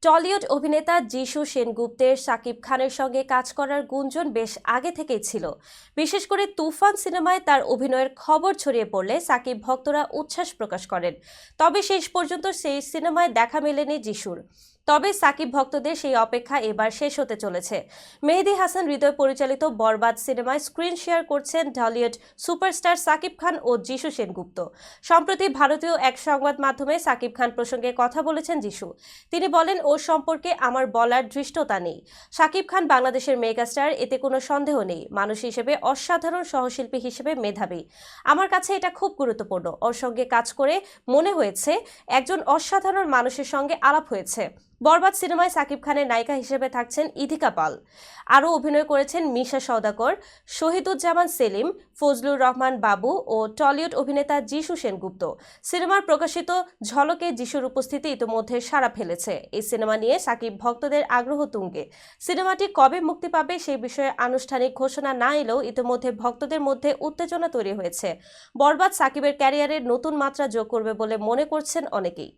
Tollywood অভিনেতা যিশু সেনগুপ্তের শাকিব খানের সঙ্গে কাজ করার গুঞ্জন বেশ আগে থেকেই ছিল। বিশেষ করে তুফান সিনেমায় তার অভিনয়ের খবর ছড়িয়ে পড়লে সাকিব ভক্তরা উচ্ছ্বাস প্রকাশ করেন। তবে শেষ পর্যন্ত সেই সিনেমায় দেখা মেলেনি যিশুর। তবে সাকিব ভক্তদের সেই অপেক্ষা এবার শেষ হতে চলেছে। মেহেদী হাসান হৃদয় পরিচালিত বরবাদ সিনেমায় স্ক্রিন শেয়ার করছেন টলিউড সুপারস্টার সাকিব খান ও যিশু সেনগুপ্ত। সম্প্রতি ভারতীয় এক সংবাদ মাধ্যমে সাকিব খান প্রসঙ্গে কথা বলেছেন যিশু। তিনি বলেন, ওর সম্পর্কে আমার বলার ধৃষ্টতা নেই। সাকিব খান বাংলাদেশের মেগাস্টার, এতে কোনো সন্দেহ নেই। মানুষ হিসেবে অসাধারণ, সহশিল্পী হিসেবে মেধাবী। আমার কাছে এটা খুব গুরুত্বপূর্ণ। ওর সঙ্গে কাজ করে মনে হয়েছে একজন অসাধারণ মানুষের সঙ্গে আলাপ হয়েছে। বরবাদ সিনেমায় সাকিব খানের নায়িকা হিসেবে থাকছেন ইধিকা পাল। আরও অভিনয় করেছেন মিশা সওদাগর, শহীদুজ্জামান সেলিম, ফজলুর রহমান বাবু ও টলিউড অভিনেতা যিশু সেনগুপ্ত। সিনেমার প্রকাশিত ঝলকে যিশুর উপস্থিতি ইতোমধ্যে সাড়া ফেলেছে। এই সিনেমা নিয়ে সাকিব ভক্তদের আগ্রহ তুঙ্গে। সিনেমাটি কবে মুক্তি পাবে সেই বিষয়ে আনুষ্ঠানিক ঘোষণা না এলেও ইতোমধ্যে ভক্তদের মধ্যে উত্তেজনা তৈরি হয়েছে। বরবাদ সাকিবের ক্যারিয়ারের নতুন মাত্রা যোগ করবে বলে মনে করছেন অনেকেই।